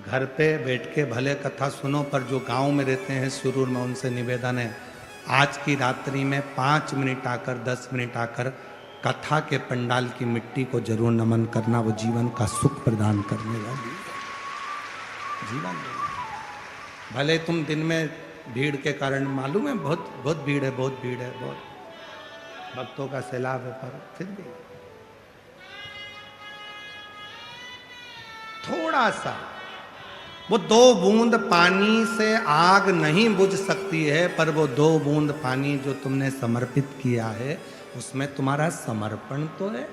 घर पे बैठ के भले कथा सुनो, पर जो गांव में रहते हैं सुरूर में, उनसे निवेदन है आज की रात्रि में 5 मिनट आकर 10 मिनट आकर कथा के पंडाल की मिट्टी को जरूर नमन करना। वो जीवन का सुख प्रदान करने वाली जीवन। भले तुम दिन में भीड़ के कारण, मालूम है बहुत बहुत भीड़ है, बहुत भीड़ है, बहुत भक्तों का सैलाब है, पर फिर भी थोड़ा सा, वो 2 बूंद पानी से आग नहीं बुझ सकती है, पर वो 2 बूंद पानी जो तुमने समर्पित किया है उसमें तुम्हारा समर्पण तो है,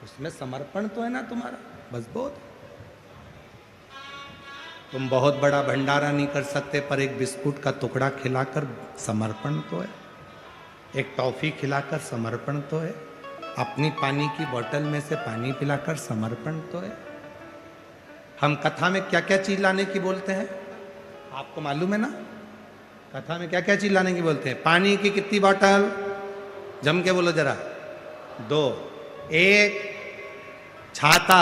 उसमें समर्पण तो है ना तुम्हारा, बस बहुत। तुम बहुत बड़ा भंडारा नहीं कर सकते, पर एक बिस्कुट का टुकड़ा खिलाकर समर्पण तो है, एक टॉफी खिलाकर समर्पण तो है, अपनी पानी की बोतल में से पानी पिलाकर समर्पण तो है। हम कथा में क्या क्या चीज लाने की बोलते हैं आपको मालूम है ना? कथा में क्या क्या चीज लाने की बोलते हैं? पानी की कितनी बोतल? जम के बोलो जरा। 2, एक छाता,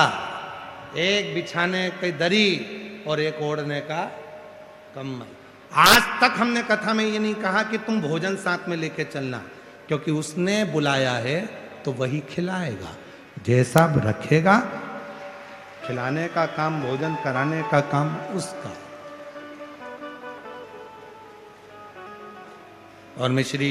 एक बिछाने की दरी और एक ओढ़ने का कम्बल। आज तक हमने कथा में ये नहीं कहा कि तुम भोजन साथ में लेके चलना, क्योंकि उसने बुलाया है तो वही खिलाएगा, जैसा रखेगा। खिलाने का काम, भोजन कराने का काम उसका। और मैं श्री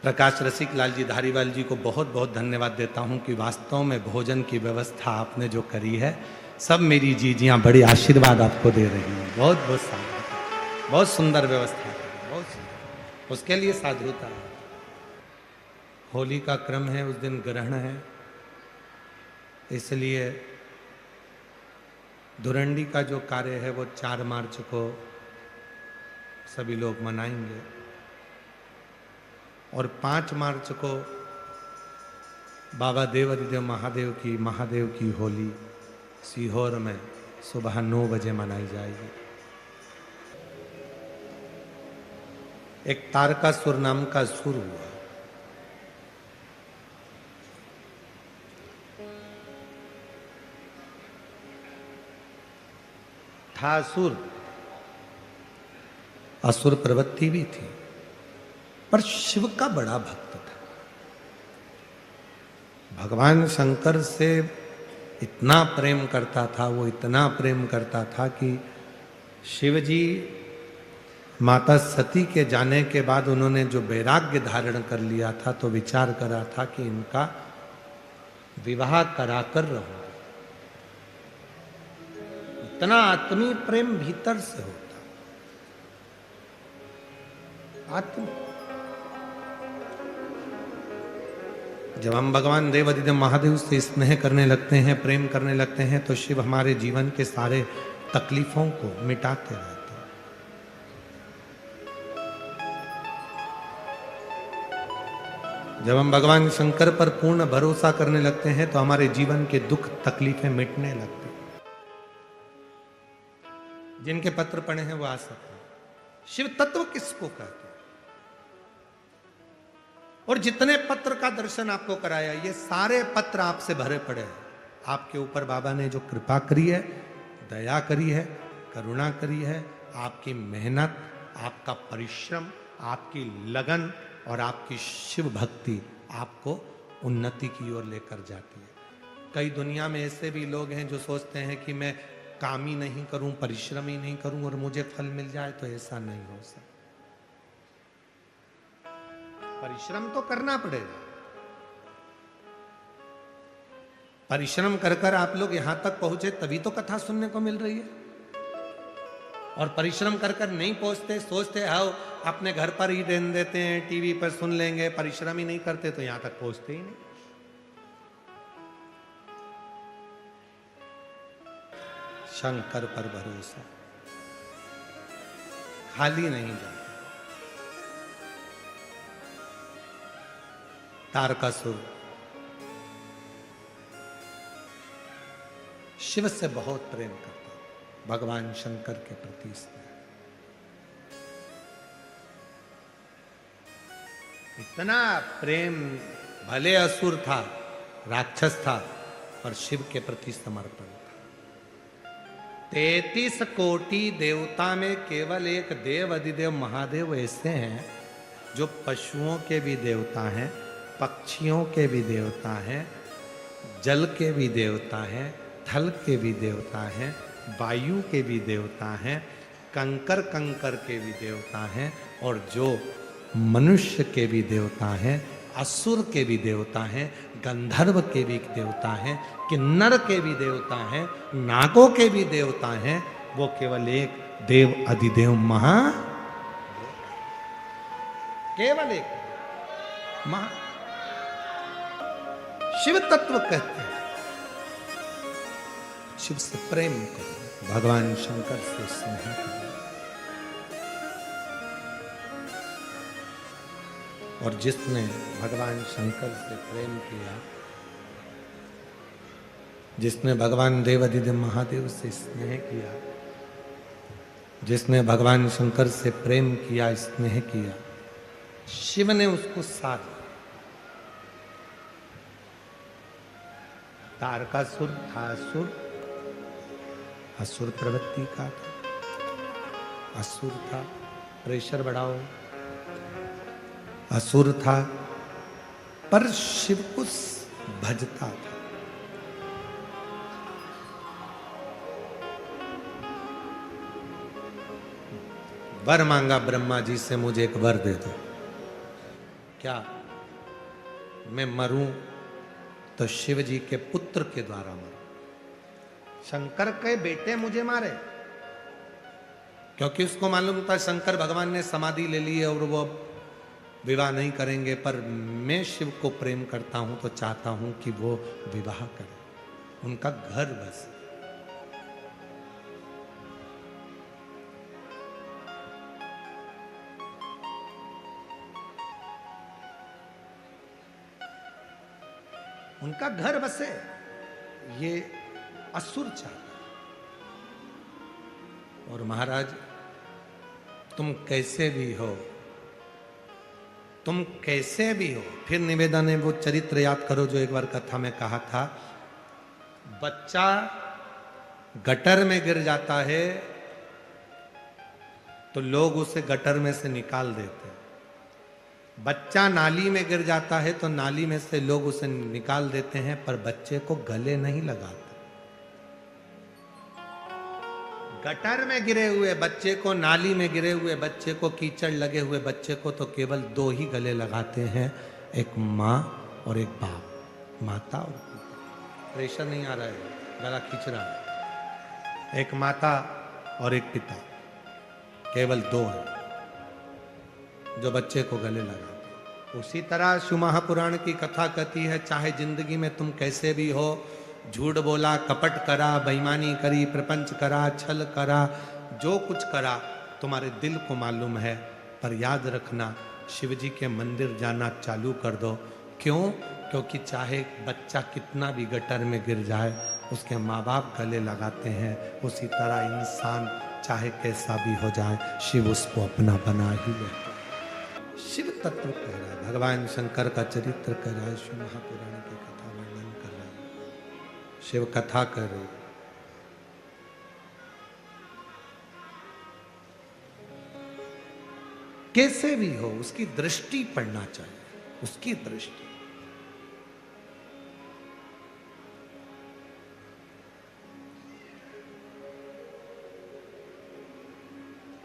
प्रकाश रसिक लाल जी धारीवाल जी को बहुत बहुत धन्यवाद देता हूं कि वास्तव में भोजन की व्यवस्था आपने जो करी है, सब मेरी जीजियां बड़े आशीर्वाद आपको दे रही हैं। बहुत बहुत साधुता, बहुत सुंदर व्यवस्था है, बहुत सुंदर। उसके लिए साधुता है। होली का क्रम है, उस दिन ग्रहण है, इसलिए धुरंडी का जो कार्य है वो 4 मार्च को सभी लोग मनाएंगे, और 5 मार्च को बाबा देवादिदेव महादेव की होली सीहोर में सुबह 9 बजे मनाई जाएगी। एक तारकासुर नाम का सुर हुआ, था असुर, असुर प्रवृत्ति भी थी, पर शिव का बड़ा भक्त था। भगवान शंकर से इतना प्रेम करता था, वो इतना प्रेम करता था कि शिव जी माता सती के जाने के बाद उन्होंने जो वैराग्य धारण कर लिया था, तो विचार करा था कि इनका विवाह कराकर रहूं। इतना आत्मीय प्रेम भीतर से होता, आत्म। जब हम भगवान देवादिदेव महादेव से स्नेह करने लगते हैं, प्रेम करने लगते हैं, तो शिव हमारे जीवन के सारे तकलीफों को मिटाते रहते हैं। जब हम भगवान शंकर पर पूर्ण भरोसा करने लगते हैं, तो हमारे जीवन के दुख तकलीफें मिटने लगते हैं। जिनके पत्र पढ़े हैं वो आ सकते हैं। शिव तत्व किसको कहते हैं? और जितने पत्र का दर्शन आपको कराया, ये सारे पत्र आपसे भरे पड़े हैं। आपके ऊपर बाबा ने जो कृपा करी है, दया करी है, करुणा करी है, आपकी मेहनत, आपका परिश्रम, आपकी लगन और आपकी शिव भक्ति आपको उन्नति की ओर लेकर जाती है। कई दुनिया में ऐसे भी लोग हैं जो सोचते हैं कि मैं काम ही नहीं करूं, परिश्रम ही नहीं करूं और मुझे फल मिल जाए, तो ऐसा नहीं हो सकता। परिश्रम तो करना पड़ेगा। परिश्रम कर कर आप लोग यहां तक पहुंचे, तभी तो कथा सुनने को मिल रही है। और परिश्रम कर कर नहीं पहुंचते, सोचते आओ अपने घर पर ही देन देते हैं, टीवी पर सुन लेंगे, परिश्रम ही नहीं करते, तो यहां तक पहुंचते ही नहीं। शंकर पर भरोसा, खाली नहीं जाता। तारकासुर शिव से बहुत प्रेम करता, भगवान शंकर के प्रति स्नेह। इतना प्रेम, भले असुर था, राक्षस था, पर शिव के प्रति समर्पण था। 33 कोटि देवता में केवल एक देव अधिदेव महादेव ऐसे हैं जो पशुओं के भी देवता हैं, पक्षियों के भी देवता हैं, जल के भी देवता हैं, थल के भी देवता हैं, वायु के भी देवता हैं, कंकर कंकर के भी देवता हैं, और जो मनुष्य के भी देवता हैं, असुर के भी देवता हैं, गंधर्व के भी देवता हैं, किन्नर के भी देवता हैं, नागों के भी देवता हैं, वो केवल एक देव अधिदेव महा, केवल एक महा शिव तत्व कहते हैं। शिव से प्रेम करो, भगवान शंकर से स्नेह करो। और जिसने भगवान शंकर से प्रेम किया, जिसने भगवान देव अधिदेव महादेव से स्नेह किया, जिसने भगवान शंकर से प्रेम किया, स्नेह किया, शिव ने उसको साथ। तारकासुर था असुर, असुर प्रवृत्ति का था, असुर था, प्रेशर बढ़ाओ, असुर था, पर शिव को भजता था। वर मांगा ब्रह्मा जी से, मुझे एक वर दे दो। क्या मैं मरूं तो शिव जी के पुत्र के द्वारा मरूं, शंकर के बेटे मुझे मारे, क्योंकि उसको मालूम था शंकर भगवान ने समाधि ले ली है और वो विवाह नहीं करेंगे, पर मैं शिव को प्रेम करता हूं तो चाहता हूं कि वो विवाह करें, उनका घर बस। उनका घर बसे, ये असुर चाहता। और महाराज तुम कैसे भी हो, तुम कैसे भी हो, फिर निवेदन है वो चरित्र याद करो जो एक बार कथा में कहा था। बच्चा गटर में गिर जाता है तो लोग उसे गटर में से निकाल देते हैं, बच्चा नाली में गिर जाता है तो नाली में से लोग उसे निकाल देते हैं, पर बच्चे को गले नहीं लगाते। गटर में गिरे हुए बच्चे को, नाली में गिरे हुए बच्चे को, कीचड़ लगे हुए बच्चे को तो केवल दो ही गले लगाते हैं, एक माँ और एक बाप, माता और पिता। प्रेशर नहीं आ रहा है, गला खींच रहा है। एक माता और एक पिता, केवल दो हैं जो बच्चे को गले लगाते। उसी तरह शिव महापुराण की कथा कहती है, चाहे जिंदगी में तुम कैसे भी हो, झूठ बोला, कपट करा, बेईमानी करी, प्रपंच करा, छल करा, जो कुछ करा तुम्हारे दिल को मालूम है, पर याद रखना शिव जी के मंदिर जाना चालू कर दो। क्यों? क्योंकि चाहे बच्चा कितना भी गटर में गिर जाए, उसके माँ बाप गले लगाते हैं, उसी तरह इंसान चाहे कैसा भी हो जाए, शिव उसको अपना बना ही लेता। शिव तत्व कह रहा है, भगवान शंकर का चरित्र कह रहा है, शिव महापुराण की कथा वर्णन कर रहा है, शिव कथा कर रहे। कैसे भी हो उसकी दृष्टि पड़ना चाहिए, उसकी दृष्टि।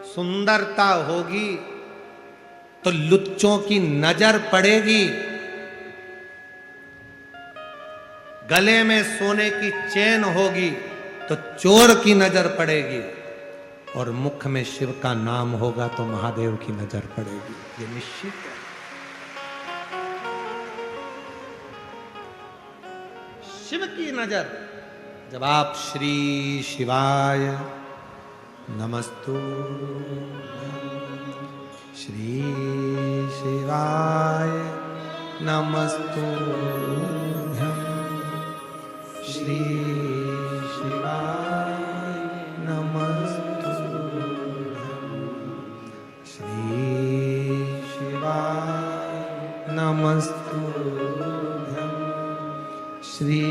सुंदरता होगी तो लुच्चों की नजर पड़ेगी, गले में सोने की चेन होगी तो चोर की नजर पड़ेगी, और मुख में शिव का नाम होगा तो महादेव की नजर पड़ेगी, ये निश्चित है। शिव की नजर, जब आप श्री शिवाय नमस्तु, श्री शिवाय नमस्तुभ्यं, श्री शिवाय नमस्तुभ्यं, श्री शिवाय नमस्तुभ्यं, श्री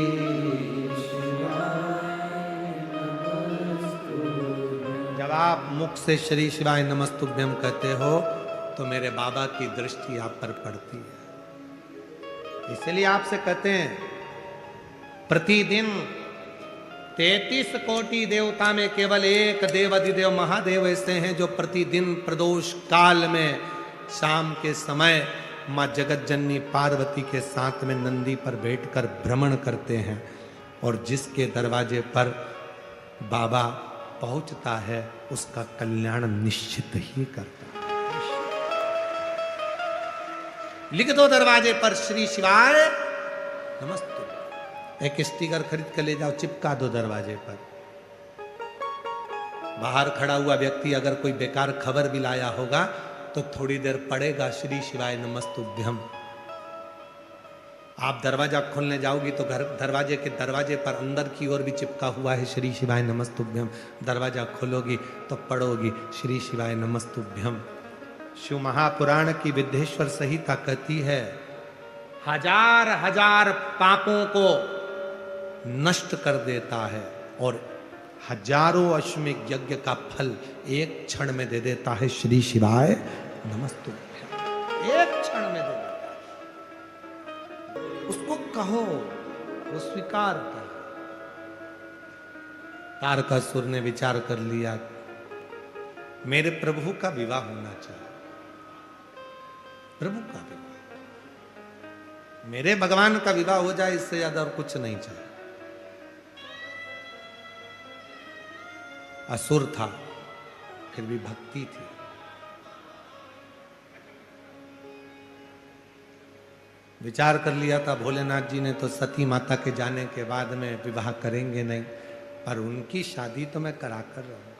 शिवाय नमस्तुभ्यं, जब आप मुख से श्री शिवाय नमस्तुभ्यम कहते हो तो मेरे बाबा की दृष्टि आप पर पड़ती है। इसलिए आपसे कहते हैं प्रतिदिन 33 कोटि देवता में केवल एक देव अधिदेव महादेव ऐसे हैं जो प्रतिदिन प्रदोष काल में शाम के समय मां जगत जननी पार्वती के साथ में नंदी पर बैठकर भ्रमण करते हैं और जिसके दरवाजे पर बाबा पहुंचता है उसका कल्याण निश्चित ही करता है। लिख दो दरवाजे पर श्री शिवाय नमस्ते। एक स्टिकर खरीद कर ले जाओ, चिपका दो दरवाजे पर। बाहर खड़ा हुआ व्यक्ति अगर कोई बेकार खबर भी लाया होगा तो थोड़ी देर पड़ेगा श्री शिवाय नमस्तुभ्यम। आप दरवाजा खोलने जाओगी तो घर दरवाजे के दरवाजे पर अंदर की ओर भी चिपका हुआ है श्री शिवाय नमस्तुभ्यम। दरवाजा खोलोगी तो पढ़ोगी श्री शिवाय नमस्तुभ्यम। शिव महापुराण की विद्येश्वर संहिता कहती है हजार हजार पापों को नष्ट कर देता है और हजारों अश्वमेध यज्ञ का फल एक क्षण में दे देता है श्री शिवाय नमस्तुभ्यम। एक क्षण में दे देता है। उसको कहो, वो स्वीकार कर। तारकासुर ने विचार कर लिया मेरे प्रभु का विवाह होना चाहिए, प्रभु का विवाह, मेरे भगवान का विवाह हो जाए, इससे ज्यादा और कुछ नहीं चाहिए। असुर था फिर भी भक्ति थी। विचार कर लिया था भोलेनाथ जी ने तो सती माता के जाने के बाद में विवाह करेंगे नहीं, पर उनकी शादी तो मैं करा कर रहूंगा।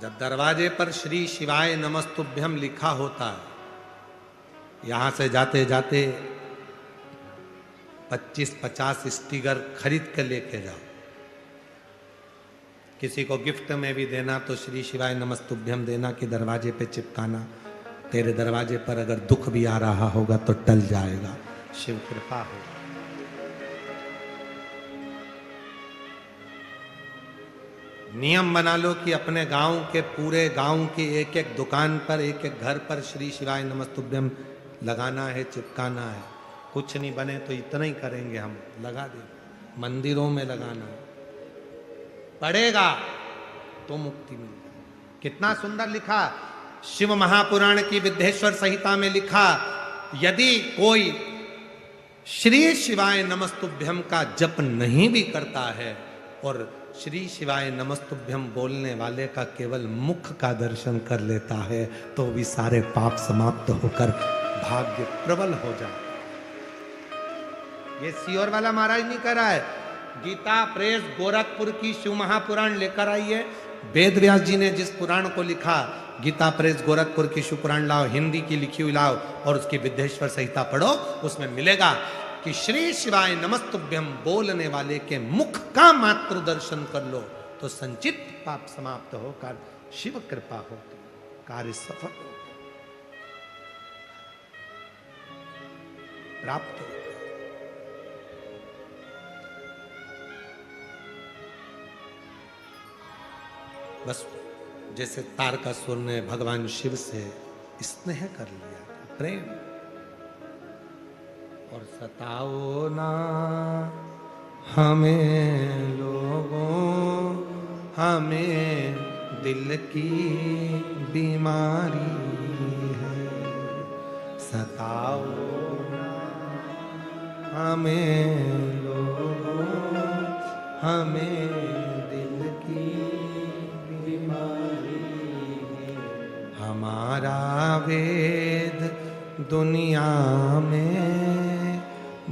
जब दरवाजे पर श्री शिवाय नमस्तुभ्यम लिखा होता है, यहां से जाते जाते 25-50 स्टिकर खरीद कर लेके जाओ। किसी को गिफ्ट में भी देना तो श्री शिवाय नमस्तुभ्यम देना कि दरवाजे पे चिपकाना। तेरे दरवाजे पर अगर दुख भी आ रहा होगा तो टल जाएगा, शिव कृपा होगा। नियम बना लो कि अपने गांव के पूरे गांव की एक एक दुकान पर एक एक घर पर श्री शिवाय नमस्तुभ्यम लगाना है, चिपकाना है। कुछ नहीं बने तो इतना ही करेंगे हम, लगा देंगे। मंदिरों में लगाना पड़ेगा तो मुक्ति मिलेगी। कितना सुंदर लिखा शिव महापुराण की विद्येश्वर संहिता में लिखा, यदि कोई श्री शिवाय नमस्तुभ्यम का जप नहीं भी करता है और श्री शिवाय नमस्तुभ्यम बोलने वाले का केवल मुख का दर्शन कर लेता है तो भी सारे पाप समाप्त होकर भाग्य प्रबल हो जाए। ये सियोर वाला महाराज नहीं कर रहा है, गीता प्रेस गोरखपुर की शिव महापुराण लेकर आई है। वेद व्यास जी ने जिस पुराण को लिखा, गीता प्रेस गोरखपुर की शिव पुराण लाओ, हिंदी की लिखी हुई लाओ और उसकी विद्येश्वर संहिता पढ़ो। उसमें मिलेगा कि श्री शिवाय नमस्तुभ्यम बोलने वाले के मुख का मात्र दर्शन कर लो तो संचित पाप समाप्त होकर शिव कृपा होती, कार्य सफल प्राप्त हो। बस जैसे तारकासुर ने भगवान शिव से स्नेह कर लिया था, प्रेम। और सताओ ना हमें लोगों, हमें दिल की बीमारी है। सताओ ना हमें लोगों, हमें दिल की हमारा वेद दुनिया में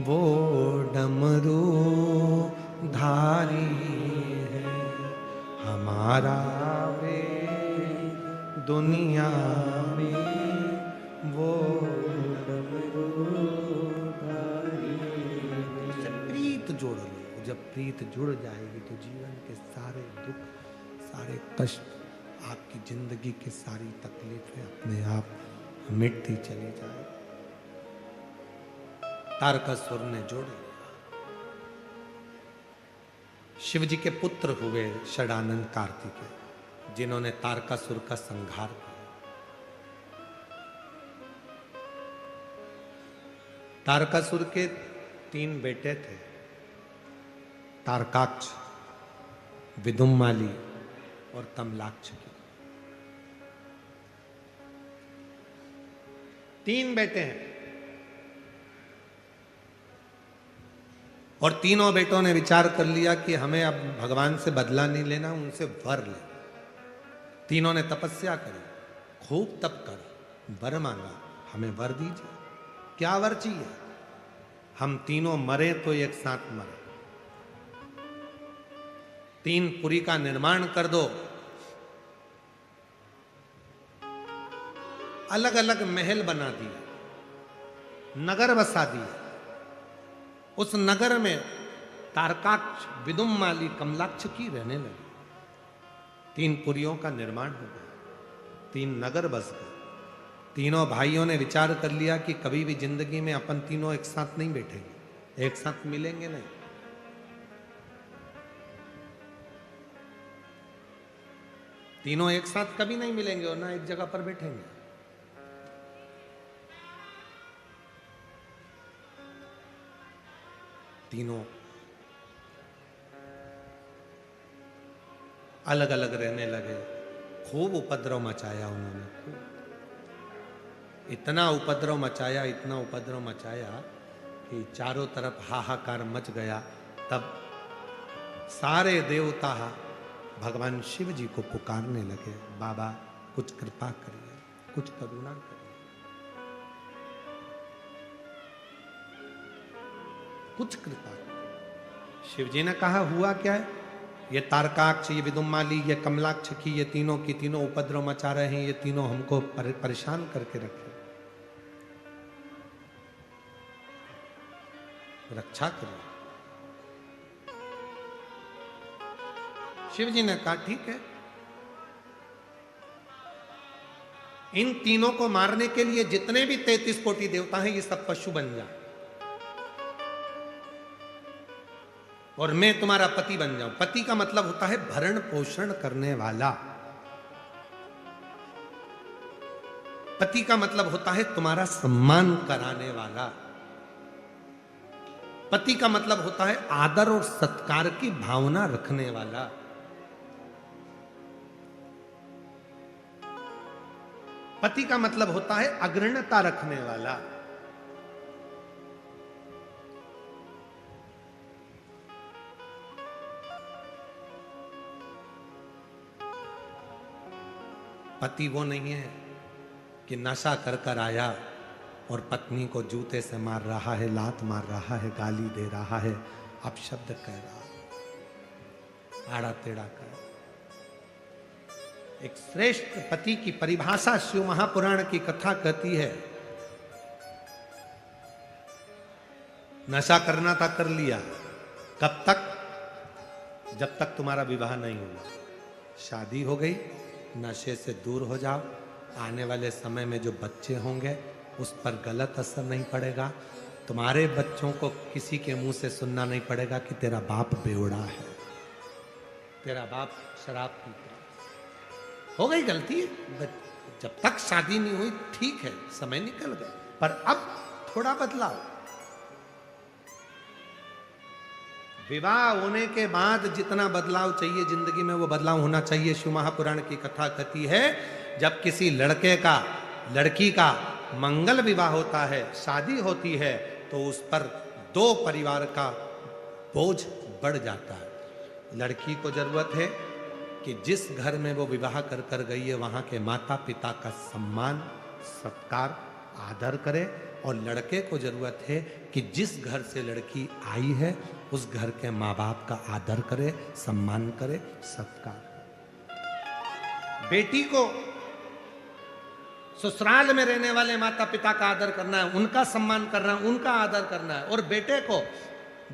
वो डमरू धारी है। हमारा वेद दुनिया में वो डमरू धारी है। इससे प्रीत जोड़ लो। जब प्रीत जुड़ जाएगी तो जीवन के सारे दुख, सारे कष्ट, आपकी जिंदगी की सारी तकलीफें अपने आप मिटती चली जाए। तारकासुर ने जोड़ लिया। शिव जी के पुत्र हुए षडानंद कार्तिकेय, जिन्होंने तारकासुर का संहार किया। तारकासुर के 3 बेटे थे, तारकाक्ष, विदुम्माली और कमलाक्ष की। 3 बेटे हैं और तीनों बेटों ने विचार कर लिया कि हमें अब भगवान से बदला नहीं लेना, उनसे वर ले। तीनों ने तपस्या करी, खूब तप करा, वर मांगा, हमें वर दीजिए। क्या वर चाहिए? हम तीनों मरे तो एक साथ मरे। 3 पुरी का निर्माण कर दो, अलग अलग महल बना दिए, नगर बसा दिए। उस नगर में तारकाक्ष, विदुम्माली, कमलाक्ष की रहने लगे। 3 पुरियों का निर्माण हो गया, 3 नगर बस गए। तीनों भाइयों ने विचार कर लिया कि कभी भी जिंदगी में अपन तीनों एक साथ नहीं बैठेंगे, एक साथ मिलेंगे नहीं। तीनों एक साथ कभी नहीं मिलेंगे और ना एक जगह पर बैठेंगे। तीनों अलग अलग रहने लगे। खूब उपद्रव मचाया उन्होंने, खूब। इतना उपद्रव मचाया, इतना उपद्रव मचाया कि चारों तरफ हाहाकार मच गया। तब सारे देवता भगवान शिव जी को पुकारने लगे, बाबा कुछ कृपा करिए, कुछ करुणा करिए। कुछ कृपा। शिव जी ने कहा, हुआ क्या है? ये तारकाक्ष, ये विदुम्माली, ये कमलाक्ष की, ये तीनों की तीनों उपद्रव मचा रहे हैं, ये तीनों हमको परेशान करके रखे, रक्षा करिए। शिव जी ने कहा, ठीक है, इन तीनों को मारने के लिए जितने भी 33 कोटि देवता हैं, ये सब पशु बन जाए और मैं तुम्हारा पति बन जाऊं। पति का मतलब होता है भरण पोषण करने वाला। पति का मतलब होता है तुम्हारा सम्मान कराने वाला। पति का मतलब होता है आदर और सत्कार की भावना रखने वाला। पति का मतलब होता है अग्रणता रखने वाला। पति वो नहीं है कि नशा कर कर आया और पत्नी को जूते से मार रहा है, लात मार रहा है, गाली दे रहा है, अपशब्द कह रहा है, आड़ा टेढ़ा कर। एक श्रेष्ठ पति की परिभाषा शिव महापुराण की कथा कहती है, नशा करना था कर लिया, कब तक? जब तक तुम्हारा विवाह नहीं हुआ। शादी हो गई, नशे से दूर हो जाओ। आने वाले समय में जो बच्चे होंगे उस पर गलत असर नहीं पड़ेगा। तुम्हारे बच्चों को किसी के मुंह से सुनना नहीं पड़ेगा कि तेरा बाप बेवड़ा है, तेरा बाप शराब पीता है। हो गई गलती, जब तक शादी नहीं हुई ठीक है, समय निकल गया, पर अब थोड़ा बदलाव। विवाह होने के बाद जितना बदलाव चाहिए जिंदगी में, वो बदलाव होना चाहिए। शिव महापुराण की कथा कहती है, जब किसी लड़के का, लड़की का मंगल विवाह होता है, शादी होती है, तो उस पर 2 परिवार का बोझ बढ़ जाता है। लड़की को जरूरत है कि जिस घर में वो विवाह कर कर गई है, वहां के माता पिता का सम्मान, सत्कार, आदर करे। और लड़के को जरूरत है कि जिस घर से लड़की आई है, उस घर के माँ बाप का आदर करे, सम्मान करे, सत्कार। बेटी को ससुराल में रहने वाले माता पिता का आदर करना है, उनका सम्मान करना है, उनका आदर करना है। और बेटे को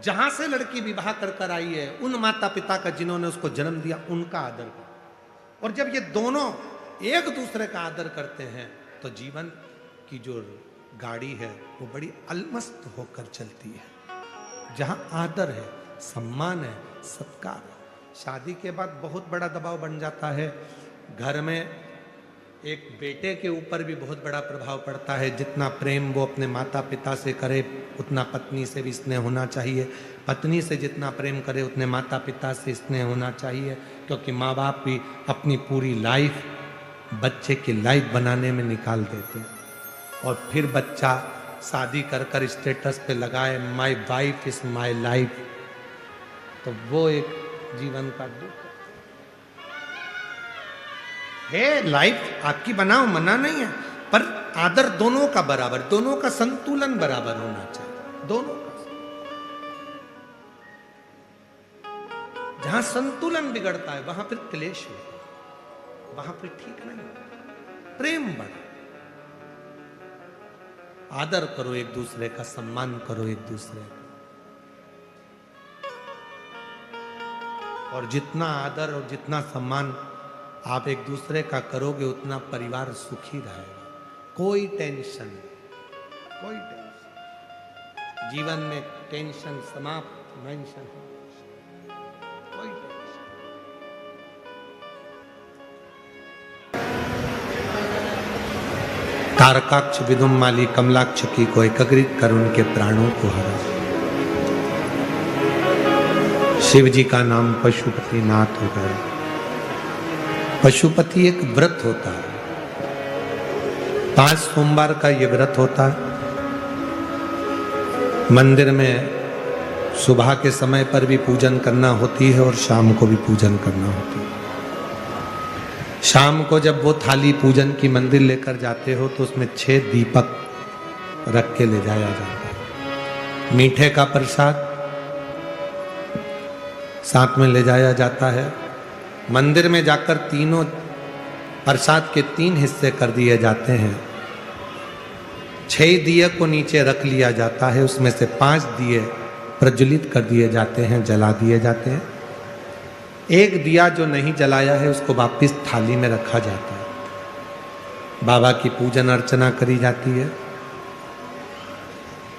जहां से लड़की विवाह कर कर आई है, उन माता पिता का जिन्होंने उसको जन्म दिया, उनका आदर करना। और जब ये दोनों एक दूसरे का आदर करते हैं, तो जीवन की जो गाड़ी है वो बड़ी अलमस्त होकर चलती है। जहां आदर है, सम्मान है, सत्कार है। शादी के बाद बहुत बड़ा दबाव बन जाता है। घर में एक बेटे के ऊपर भी बहुत बड़ा प्रभाव पड़ता है। जितना प्रेम वो अपने माता पिता से करे उतना पत्नी से भी स्नेह होना चाहिए। पत्नी से जितना प्रेम करे उतने माता पिता से स्नेह होना चाहिए, क्योंकि माँ बाप भी अपनी पूरी लाइफ बच्चे की लाइफ बनाने में निकाल देते हैं। और फिर बच्चा शादी कर कर स्टेटस पे लगाए my wife is my life, तो वो एक जीवन का दुख है। लाइफ आपकी बनाओ, मना नहीं है, पर आदर दोनों का बराबर, दोनों का संतुलन बराबर होना चाहिए। दोनों का जहां संतुलन बिगड़ता है वहां फिर क्लेश है, वहां फिर ठीक नहीं। प्रेम बढ़ा, आदर करो एक दूसरे का, सम्मान करो एक दूसरे का। और जितना आदर और जितना सम्मान आप एक दूसरे का करोगे उतना परिवार सुखी रहेगा। कोई टेंशन, कोई टेंशन जीवन में, टेंशन समाप्त, मेंशन कोई टेंशन। तारकाक्ष विदुम माली कमलाक्ष की को एकाग्रित कर उनके प्राणों को हरा। शिव जी का नाम पशुपति नाथ हो गया। पशुपति एक व्रत होता है, 5 सोमवार का ये व्रत होता है। मंदिर में सुबह के समय पर भी पूजन करना होती है और शाम को भी पूजन करना होती है। शाम को जब वो थाली पूजन की मंदिर लेकर जाते हो तो उसमें 6 दीपक रख के ले जाया जाता है। मीठे का प्रसाद साथ में ले जाया जाता है। मंदिर में जाकर तीनों प्रसाद के 3 हिस्से कर दिए जाते हैं। 6 दिए को नीचे रख लिया जाता है, उसमें से 5 दिए प्रज्वलित कर दिए जाते हैं, जला दिए जाते हैं। एक दिया जो नहीं जलाया है उसको वापस थाली में रखा जाता है। बाबा की पूजन अर्चना करी जाती है।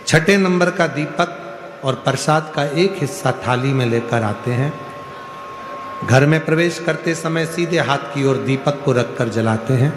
6ठे नंबर का दीपक और प्रसाद का एक हिस्सा थाली में लेकर आते हैं। घर में प्रवेश करते समय सीधे हाथ की ओर दीपक को रखकर जलाते हैं।